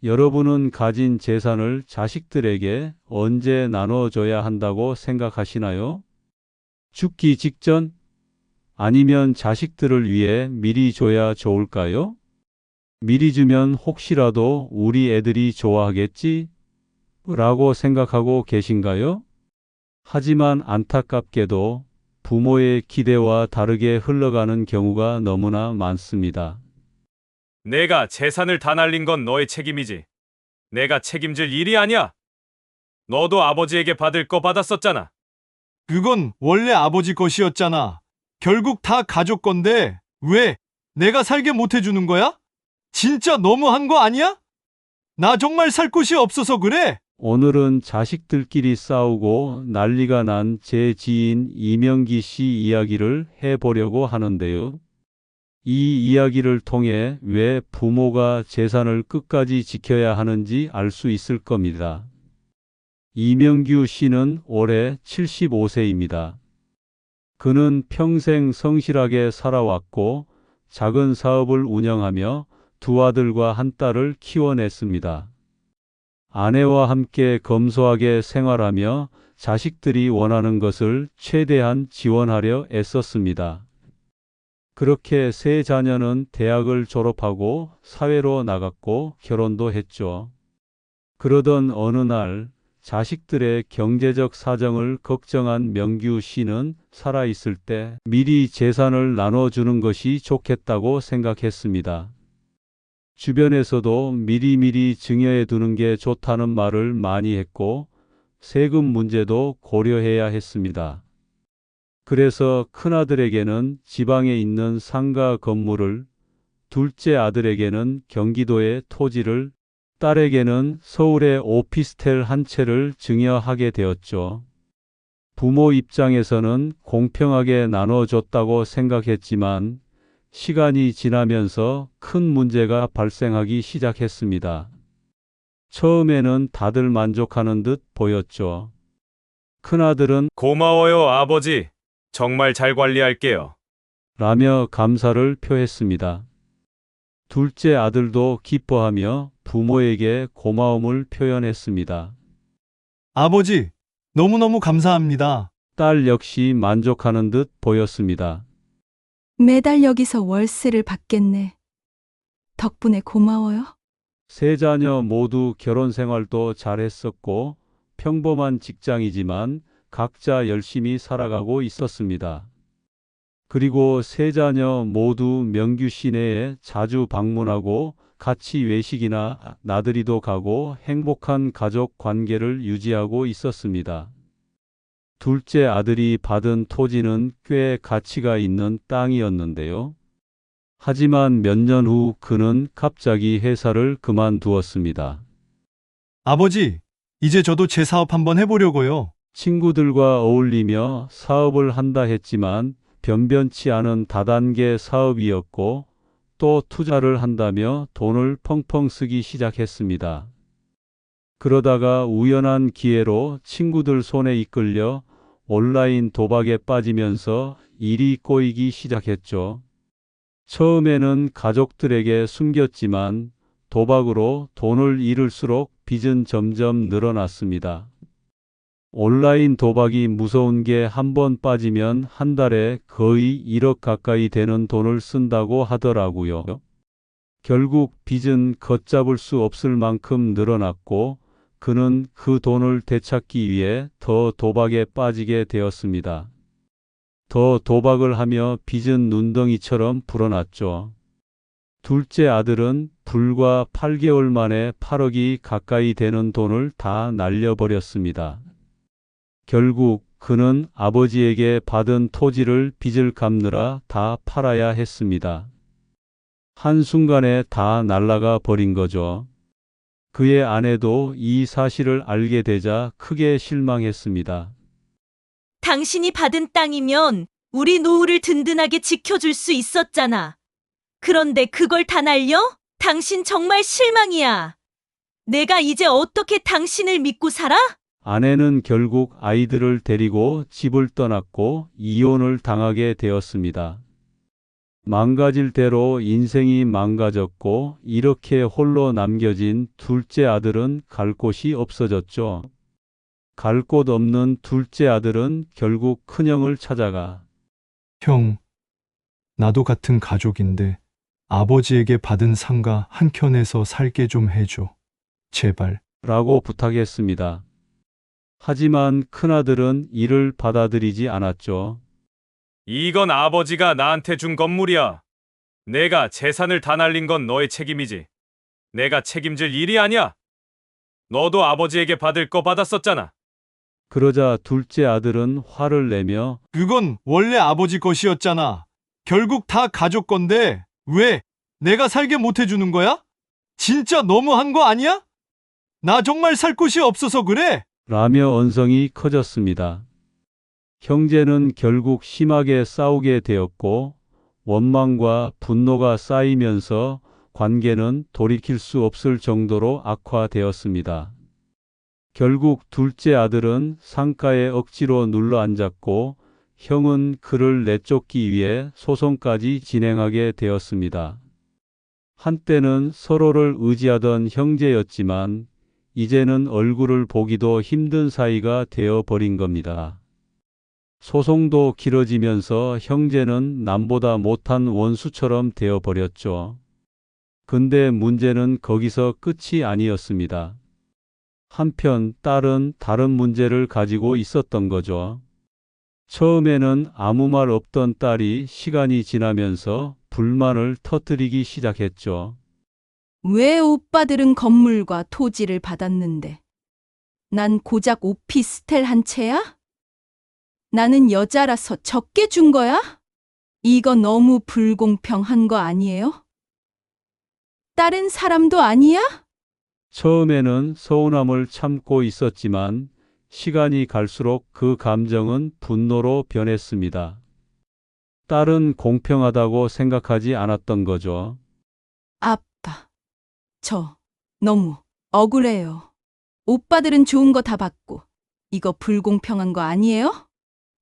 여러분은 가진 재산을 자식들에게 언제 나눠줘야 한다고 생각하시나요? 죽기 직전? 아니면 자식들을 위해 미리 줘야 좋을까요? 미리 주면 혹시라도 우리 애들이 좋아하겠지? 라고 생각하고 계신가요? 하지만 안타깝게도 부모의 기대와 다르게 흘러가는 경우가 너무나 많습니다. 내가 재산을 다 날린 건 너의 책임이지. 내가 책임질 일이 아니야. 너도 아버지에게 받을 거 받았었잖아. 그건 원래 아버지 것이었잖아. 결국 다 가족 건데 왜 내가 살게 못 해주는 거야? 진짜 너무한 거 아니야? 나 정말 살 곳이 없어서 그래. 오늘은 자식들끼리 싸우고 난리가 난 제 지인 이명기 씨 이야기를 해보려고 하는데요. 이 이야기를 통해 왜 부모가 재산을 끝까지 지켜야 하는지 알 수 있을 겁니다. 이명규 씨는 올해 75세입니다. 그는 평생 성실하게 살아왔고 작은 사업을 운영하며 두 아들과 한 딸을 키워냈습니다. 아내와 함께 검소하게 생활하며 자식들이 원하는 것을 최대한 지원하려 애썼습니다. 그렇게 세 자녀는 대학을 졸업하고 사회로 나갔고 결혼도 했죠. 그러던 어느 날 자식들의 경제적 사정을 걱정한 명규 씨는 살아있을 때 미리 재산을 나눠주는 것이 좋겠다고 생각했습니다. 주변에서도 미리미리 증여해 두는 게 좋다는 말을 많이 했고 세금 문제도 고려해야 했습니다. 그래서 큰아들에게는 지방에 있는 상가 건물을, 둘째 아들에게는 경기도의 토지를, 딸에게는 서울의 오피스텔 한 채를 증여하게 되었죠. 부모 입장에서는 공평하게 나눠줬다고 생각했지만 시간이 지나면서 큰 문제가 발생하기 시작했습니다. 처음에는 다들 만족하는 듯 보였죠. 큰아들은 고마워요, 아버지. 정말 잘 관리할게요. 라며 감사를 표했습니다. 둘째 아들도 기뻐하며 부모에게 고마움을 표현했습니다. 아버지, 너무너무 감사합니다. 딸 역시 만족하는 듯 보였습니다. 매달 여기서 월세를 받겠네. 덕분에 고마워요. 세 자녀 모두 결혼 생활도 잘했었고 평범한 직장이지만 각자 열심히 살아가고 있었습니다. 그리고 세 자녀 모두 명규 시내에 자주 방문하고 같이 외식이나 나들이도 가고 행복한 가족 관계를 유지하고 있었습니다. 둘째 아들이 받은 토지는 꽤 가치가 있는 땅이었는데요. 하지만 몇 년 후 그는 갑자기 회사를 그만두었습니다. 아버지, 이제 저도 제 사업 한번 해보려고요. 친구들과 어울리며 사업을 한다 했지만 변변치 않은 다단계 사업이었고 또 투자를 한다며 돈을 펑펑 쓰기 시작했습니다. 그러다가 우연한 기회로 친구들 손에 이끌려 온라인 도박에 빠지면서 일이 꼬이기 시작했죠. 처음에는 가족들에게 숨겼지만 도박으로 돈을 잃을수록 빚은 점점 늘어났습니다. 온라인 도박이 무서운 게 한 번 빠지면 한 달에 거의 1억 가까이 되는 돈을 쓴다고 하더라고요. 결국 빚은 걷잡을 수 없을 만큼 늘어났고 그는 그 돈을 되찾기 위해 더 도박에 빠지게 되었습니다. 더 도박을 하며 빚은 눈덩이처럼 불어났죠. 둘째 아들은 불과 8개월 만에 8억이 가까이 되는 돈을 다 날려버렸습니다. 결국 그는 아버지에게 받은 토지를 빚을 갚느라 다 팔아야 했습니다. 한순간에 다 날아가 버린 거죠. 그의 아내도 이 사실을 알게 되자 크게 실망했습니다. 당신이 받은 땅이면 우리 노후를 든든하게 지켜줄 수 있었잖아. 그런데 그걸 다 날려? 당신 정말 실망이야. 내가 이제 어떻게 당신을 믿고 살아? 아내는 결국 아이들을 데리고 집을 떠났고 이혼을 당하게 되었습니다. 망가질 대로 인생이 망가졌고 이렇게 홀로 남겨진 둘째 아들은 갈 곳이 없어졌죠. 갈 곳 없는 둘째 아들은 결국 큰형을 찾아가 형, 나도 같은 가족인데 아버지에게 받은 상가 한 켠에서 살게 좀 해줘. 제발. 라고 부탁했습니다. 하지만 큰아들은 이를 받아들이지 않았죠. 이건 아버지가 나한테 준 건물이야. 내가 재산을 다 날린 건 너의 책임이지. 내가 책임질 일이 아니야. 너도 아버지에게 받을 거 받았었잖아. 그러자 둘째 아들은 화를 내며 그건 원래 아버지 것이었잖아. 결국 다 가족 건데 왜 내가 살게 못 해주는 거야? 진짜 너무한 거 아니야? 나 정말 살 곳이 없어서 그래. 라며 언성이 커졌습니다. 형제는 결국 심하게 싸우게 되었고 원망과 분노가 쌓이면서 관계는 돌이킬 수 없을 정도로 악화되었습니다. 결국 둘째 아들은 상가에 억지로 눌러 앉았고 형은 그를 내쫓기 위해 소송까지 진행하게 되었습니다. 한때는 서로를 의지하던 형제였지만 이제는 얼굴을 보기도 힘든 사이가 되어버린 겁니다. 소송도 길어지면서 형제는 남보다 못한 원수처럼 되어버렸죠. 근데 문제는 거기서 끝이 아니었습니다. 한편 딸은 다른 문제를 가지고 있었던 거죠. 처음에는 아무 말 없던 딸이 시간이 지나면서 불만을 터뜨리기 시작했죠. 왜 오빠들은 건물과 토지를 받았는데 난 고작 오피스텔 한 채야? 나는 여자라서 적게 준 거야? 이거 너무 불공평한 거 아니에요? 다른 사람도 아니야? 처음에는 서운함을 참고 있었지만 시간이 갈수록 그 감정은 분노로 변했습니다. 딸은 공평하다고 생각하지 않았던 거죠. 아빠, 저 너무 억울해요. 오빠들은 좋은 거 다 받고 이거 불공평한 거 아니에요?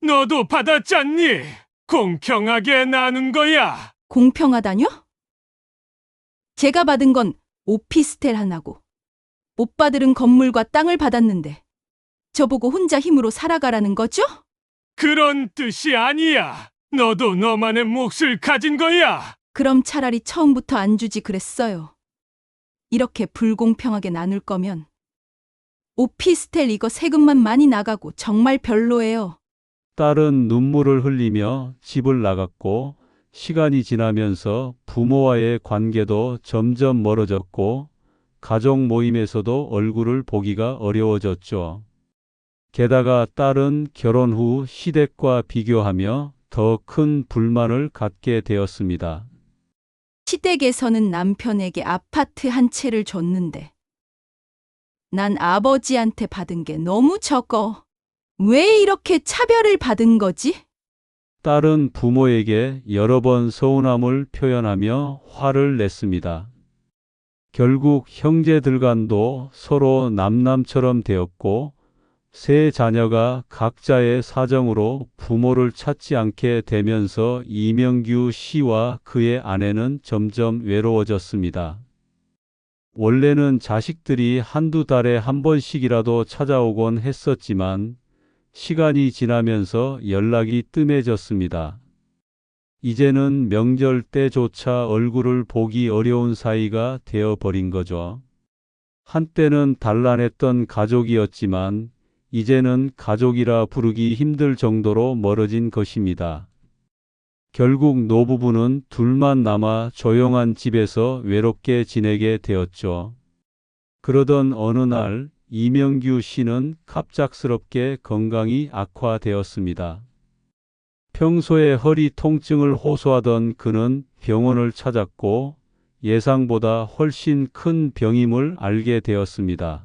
너도 받았잖니? 공평하게 나눈 거야. 공평하다뇨? 제가 받은 건 오피스텔 하나고 오빠들은 건물과 땅을 받았는데 저보고 혼자 힘으로 살아가라는 거죠? 그런 뜻이 아니야. 너도 너만의 몫을 가진 거야. 그럼 차라리 처음부터 안 주지 그랬어요. 이렇게 불공평하게 나눌 거면 오피스텔 이거 세금만 많이 나가고 정말 별로예요. 딸은 눈물을 흘리며 집을 나갔고 시간이 지나면서 부모와의 관계도 점점 멀어졌고 가족 모임에서도 얼굴을 보기가 어려워졌죠. 게다가 딸은 결혼 후 시댁과 비교하며 더 큰 불만을 갖게 되었습니다. 시댁에서는 남편에게 아파트 한 채를 줬는데 난 아버지한테 받은 게 너무 적어. 왜 이렇게 차별을 받은 거지? 딸은 부모에게 여러 번 서운함을 표현하며 화를 냈습니다. 결국 형제들 간도 서로 남남처럼 되었고 세 자녀가 각자의 사정으로 부모를 찾지 않게 되면서 이명규 씨와 그의 아내는 점점 외로워졌습니다. 원래는 자식들이 한두 달에 한 번씩이라도 찾아오곤 했었지만 시간이 지나면서 연락이 뜸해졌습니다. 이제는 명절 때조차 얼굴을 보기 어려운 사이가 되어버린 거죠. 한때는 단란했던 가족이었지만 이제는 가족이라 부르기 힘들 정도로 멀어진 것입니다. 결국 노부부는 둘만 남아 조용한 집에서 외롭게 지내게 되었죠. 그러던 어느 날 이명규 씨는 갑작스럽게 건강이 악화되었습니다. 평소에 허리 통증을 호소하던 그는 병원을 찾았고 예상보다 훨씬 큰 병임을 알게 되었습니다.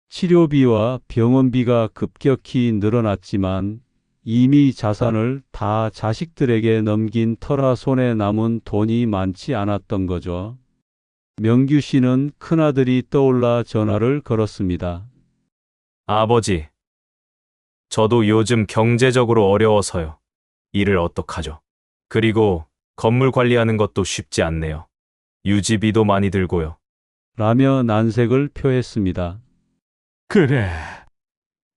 치료비와 병원비가 급격히 늘어났지만 이미 자산을 다 자식들에게 넘긴 터라 손에 남은 돈이 많지 않았던 거죠. 명규 씨는 큰아들이 떠올라 전화를 걸었습니다. 아버지, 저도 요즘 경제적으로 어려워서요. 일을 어떡하죠? 그리고 건물 관리하는 것도 쉽지 않네요. 유지비도 많이 들고요. 라며 난색을 표했습니다. 그래.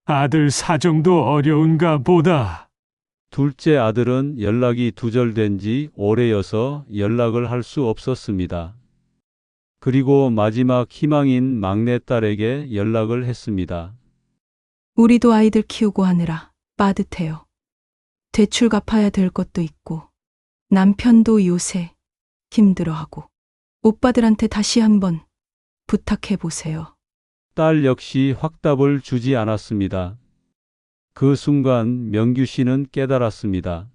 아들 사정도 어려운가 보다. 둘째 아들은 연락이 두절된 지 오래여서 연락을 할 수 없었습니다. 그리고 마지막 희망인 막내딸에게 연락을 했습니다. 우리도 아이들 키우고 하느라 빠듯해요. 대출 갚아야 될 것도 있고 남편도 요새 힘들어하고 오빠들한테 다시 한번 부탁해 보세요. 딸 역시 확답을 주지 않았습니다. 그 순간 명규 씨는 깨달았습니다.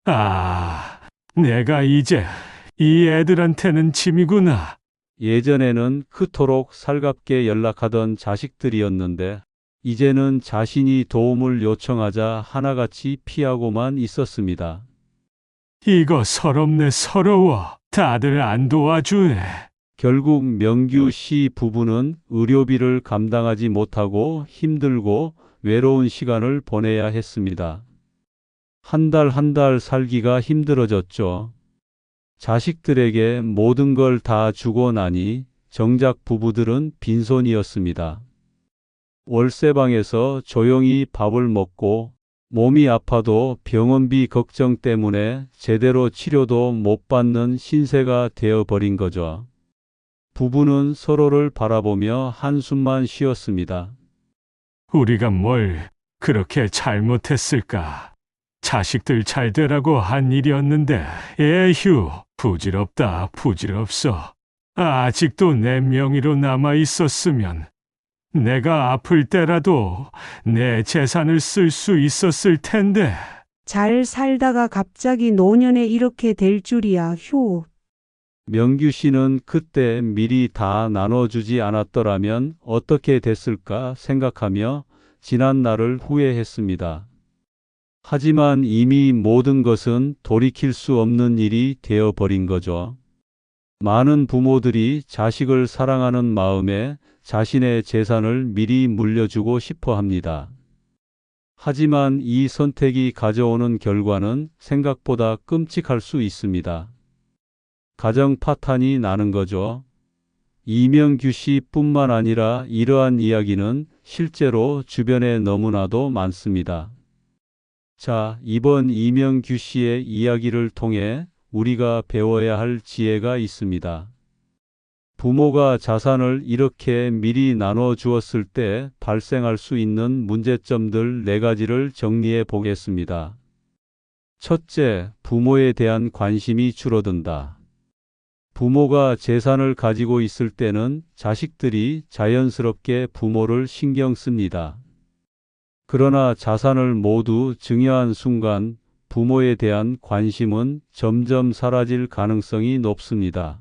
아, 내가 이제 이 애들한테는 짐이구나. 예전에는 그토록 살갑게 연락하던 자식들이었는데 이제는 자신이 도움을 요청하자 하나같이 피하고만 있었습니다. 이거 서럽네 서러워. 다들 안 도와주네. 결국 명규 씨 부부는 의료비를 감당하지 못하고 힘들고 외로운 시간을 보내야 했습니다. 한 달 살기가 힘들어졌죠. 자식들에게 모든 걸 다 주고 나니 정작 부부들은 빈손이었습니다. 월세방에서 조용히 밥을 먹고 몸이 아파도 병원비 걱정 때문에 제대로 치료도 못 받는 신세가 되어버린 거죠. 부부는 서로를 바라보며 한숨만 쉬었습니다. 우리가 뭘 그렇게 잘못했을까? 자식들 잘 되라고 한 일이었는데, 에휴, 부질없다, 부질없어. 아직도 내 명의로 남아 있었으면 내가 아플 때라도 내 재산을 쓸 수 있었을 텐데. 잘 살다가 갑자기 노년에 이렇게 될 줄이야, 효. 명규 씨는 그때 미리 다 나눠주지 않았더라면 어떻게 됐을까 생각하며 지난 날을 후회했습니다. 하지만 이미 모든 것은 돌이킬 수 없는 일이 되어버린 거죠. 많은 부모들이 자식을 사랑하는 마음에 자신의 재산을 미리 물려주고 싶어 합니다. 하지만 이 선택이 가져오는 결과는 생각보다 끔찍할 수 있습니다. 가정 파탄이 나는 거죠. 이명규 씨뿐만 아니라 이러한 이야기는 실제로 주변에 너무나도 많습니다. 자, 이번 이명규 씨의 이야기를 통해 우리가 배워야 할 지혜가 있습니다. 부모가 자산을 이렇게 미리 나눠 주었을 때 발생할 수 있는 문제점들 4가지를 정리해 보겠습니다. 첫째, 부모에 대한 관심이 줄어든다. 부모가 재산을 가지고 있을 때는 자식들이 자연스럽게 부모를 신경 씁니다. 그러나 자산을 모두 증여한 순간 부모에 대한 관심은 점점 사라질 가능성이 높습니다.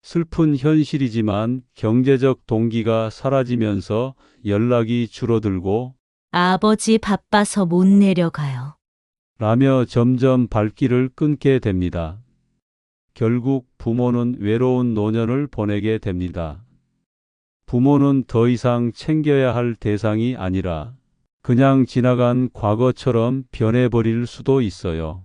슬픈 현실이지만 경제적 동기가 사라지면서 연락이 줄어들고 아버지 바빠서 못 내려가요. 라며 점점 발길을 끊게 됩니다. 결국 부모는 외로운 노년을 보내게 됩니다. 부모는 더 이상 챙겨야 할 대상이 아니라 그냥 지나간 과거처럼 변해버릴 수도 있어요.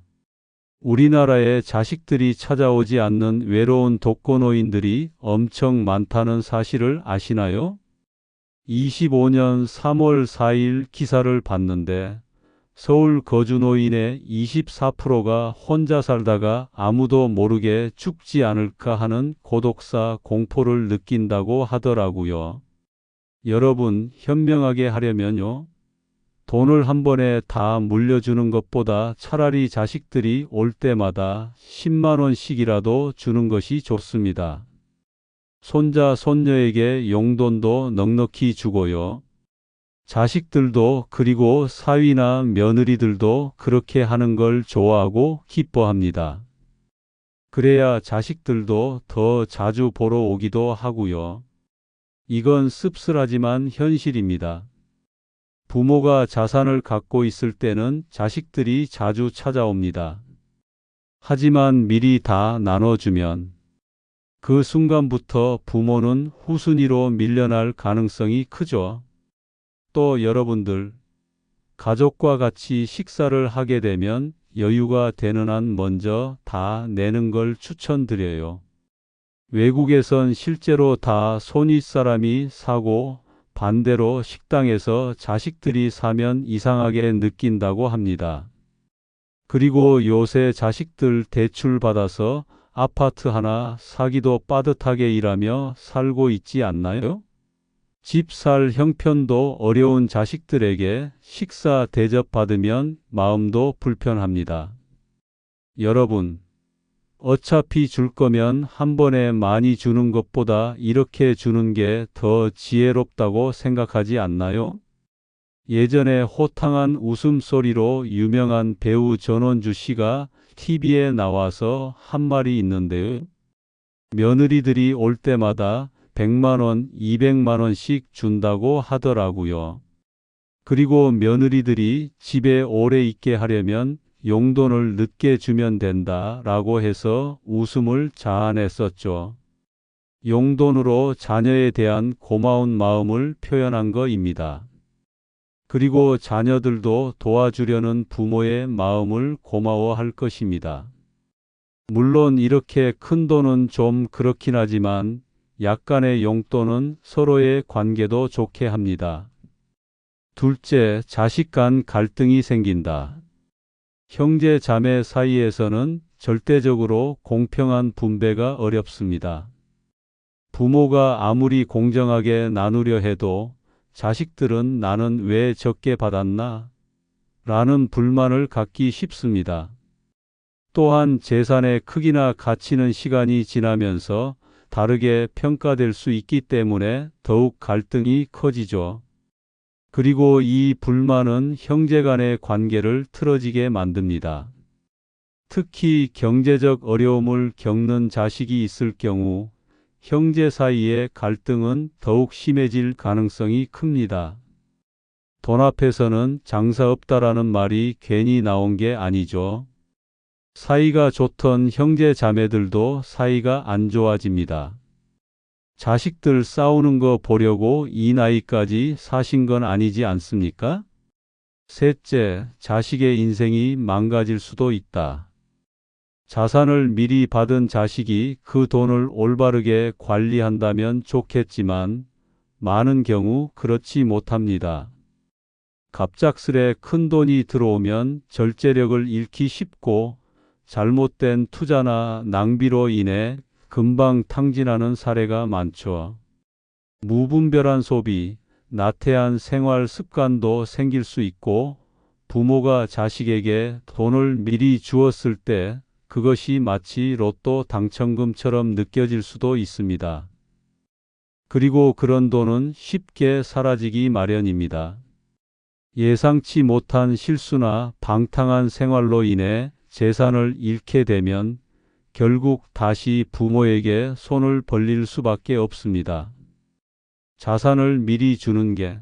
우리나라에 자식들이 찾아오지 않는 외로운 독거노인들이 엄청 많다는 사실을 아시나요? 25년 3월 4일 기사를 봤는데 서울 거주노인의 24%가 혼자 살다가 아무도 모르게 죽지 않을까 하는 고독사 공포를 느낀다고 하더라고요. 여러분, 현명하게 하려면요. 돈을 한 번에 다 물려주는 것보다 차라리 자식들이 올 때마다 10만 원씩이라도 주는 것이 좋습니다. 손자, 손녀에게 용돈도 넉넉히 주고요. 자식들도 그리고 사위나 며느리들도 그렇게 하는 걸 좋아하고 기뻐합니다. 그래야 자식들도 더 자주 보러 오기도 하고요. 이건 씁쓸하지만 현실입니다. 부모가 자산을 갖고 있을 때는 자식들이 자주 찾아옵니다. 하지만 미리 다 나눠주면 그 순간부터 부모는 후순위로 밀려날 가능성이 크죠. 또 여러분들, 가족과 같이 식사를 하게 되면 여유가 되는 한 먼저 다 내는 걸 추천드려요. 외국에선 실제로 다 손윗사람이 사고 반대로 식당에서 자식들이 사면 이상하게 느낀다고 합니다. 그리고 요새 자식들 대출 받아서 아파트 하나 사기도 빠듯하게 일하며 살고 있지 않나요? 집 살 형편도 어려운 자식들에게 식사 대접받으면 마음도 불편합니다. 여러분, 어차피 줄 거면 한 번에 많이 주는 것보다 이렇게 주는 게 더 지혜롭다고 생각하지 않나요? 예전에 호탕한 웃음소리로 유명한 배우 전원주 씨가 TV에 나와서 한 말이 있는데요. 며느리들이 올 때마다 100만 원, 200만 원씩 준다고 하더라고요. 그리고 며느리들이 집에 오래 있게 하려면 용돈을 늦게 주면 된다라고 해서 웃음을 자아냈었죠. 용돈으로 자녀에 대한 고마운 마음을 표현한 것입니다. 그리고 자녀들도 도와주려는 부모의 마음을 고마워할 것입니다. 물론 이렇게 큰 돈은 좀 그렇긴 하지만 약간의 용돈은 서로의 관계도 좋게 합니다. 둘째, 자식 간 갈등이 생긴다. 형제 자매 사이에서는 절대적으로 공평한 분배가 어렵습니다. 부모가 아무리 공정하게 나누려 해도 자식들은 나는 왜 적게 받았나? 라는 불만을 갖기 쉽습니다. 또한 재산의 크기나 가치는 시간이 지나면서 다르게 평가될 수 있기 때문에 더욱 갈등이 커지죠. 그리고 이 불만은 형제 간의 관계를 틀어지게 만듭니다. 특히 경제적 어려움을 겪는 자식이 있을 경우 형제 사이의 갈등은 더욱 심해질 가능성이 큽니다. 돈 앞에서는 장사 없다라는 말이 괜히 나온 게 아니죠. 사이가 좋던 형제 자매들도 사이가 안 좋아집니다. 자식들 싸우는 거 보려고 이 나이까지 사신 건 아니지 않습니까? 셋째, 자식의 인생이 망가질 수도 있다. 자산을 미리 받은 자식이 그 돈을 올바르게 관리한다면 좋겠지만 많은 경우 그렇지 못합니다. 갑작스레 큰 돈이 들어오면 절제력을 잃기 쉽고 잘못된 투자나 낭비로 인해 금방 탕진하는 사례가 많죠. 무분별한 소비, 나태한 생활 습관도 생길 수 있고 부모가 자식에게 돈을 미리 주었을 때 그것이 마치 로또 당첨금처럼 느껴질 수도 있습니다. 그리고 그런 돈은 쉽게 사라지기 마련입니다. 예상치 못한 실수나 방탕한 생활로 인해 재산을 잃게 되면 결국 다시 부모에게 손을 벌릴 수밖에 없습니다. 자산을 미리 주는 게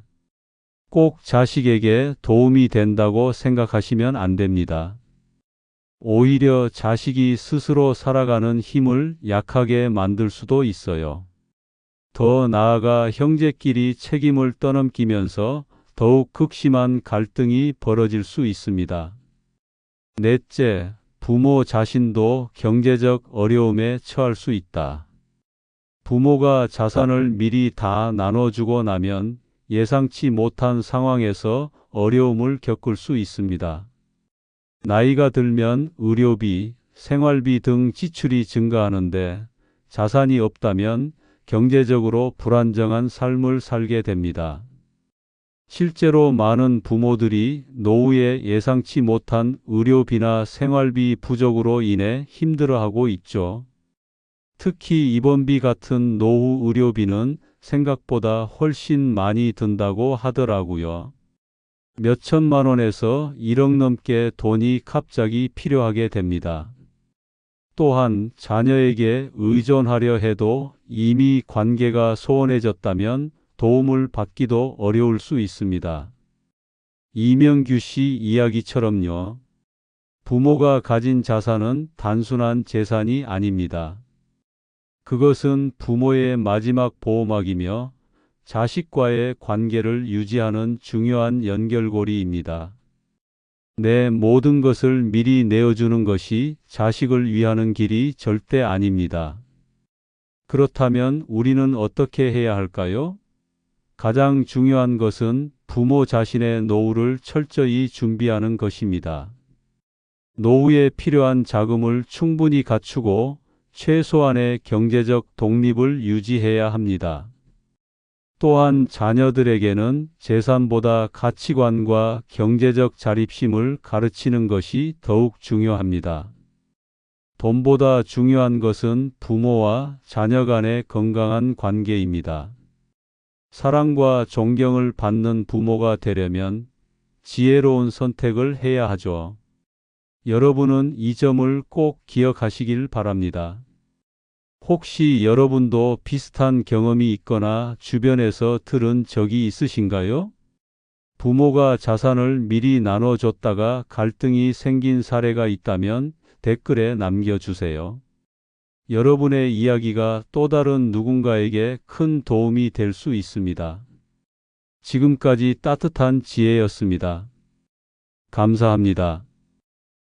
꼭 자식에게 도움이 된다고 생각하시면 안 됩니다. 오히려 자식이 스스로 살아가는 힘을 약하게 만들 수도 있어요. 더 나아가 형제끼리 책임을 떠넘기면서 더욱 극심한 갈등이 벌어질 수 있습니다. 넷째, 부모 자신도 경제적 어려움에 처할 수 있다. 부모가 자산을 미리 다 나눠주고 나면 예상치 못한 상황에서 어려움을 겪을 수 있습니다. 나이가 들면 의료비, 생활비 등 지출이 증가하는데 자산이 없다면 경제적으로 불안정한 삶을 살게 됩니다. 실제로 많은 부모들이 노후에 예상치 못한 의료비나 생활비 부족으로 인해 힘들어하고 있죠. 특히 입원비 같은 노후 의료비는 생각보다 훨씬 많이 든다고 하더라고요. 몇 천만 원에서 1억 넘게 돈이 갑자기 필요하게 됩니다. 또한 자녀에게 의존하려 해도 이미 관계가 소원해졌다면 도움을 받기도 어려울 수 있습니다. 이명규 씨 이야기처럼요. 부모가 가진 자산은 단순한 재산이 아닙니다. 그것은 부모의 마지막 보호막이며 자식과의 관계를 유지하는 중요한 연결고리입니다. 내 모든 것을 미리 내어주는 것이 자식을 위하는 길이 절대 아닙니다. 그렇다면 우리는 어떻게 해야 할까요? 가장 중요한 것은 부모 자신의 노후를 철저히 준비하는 것입니다. 노후에 필요한 자금을 충분히 갖추고 최소한의 경제적 독립을 유지해야 합니다. 또한 자녀들에게는 재산보다 가치관과 경제적 자립심을 가르치는 것이 더욱 중요합니다. 돈보다 중요한 것은 부모와 자녀 간의 건강한 관계입니다. 사랑과 존경을 받는 부모가 되려면 지혜로운 선택을 해야 하죠. 여러분은 이 점을 꼭 기억하시길 바랍니다. 혹시 여러분도 비슷한 경험이 있거나 주변에서 들은 적이 있으신가요? 부모가 자산을 미리 나눠줬다가 갈등이 생긴 사례가 있다면 댓글에 남겨주세요. 여러분의 이야기가 또 다른 누군가에게 큰 도움이 될 수 있습니다. 지금까지 따뜻한 지혜였습니다. 감사합니다.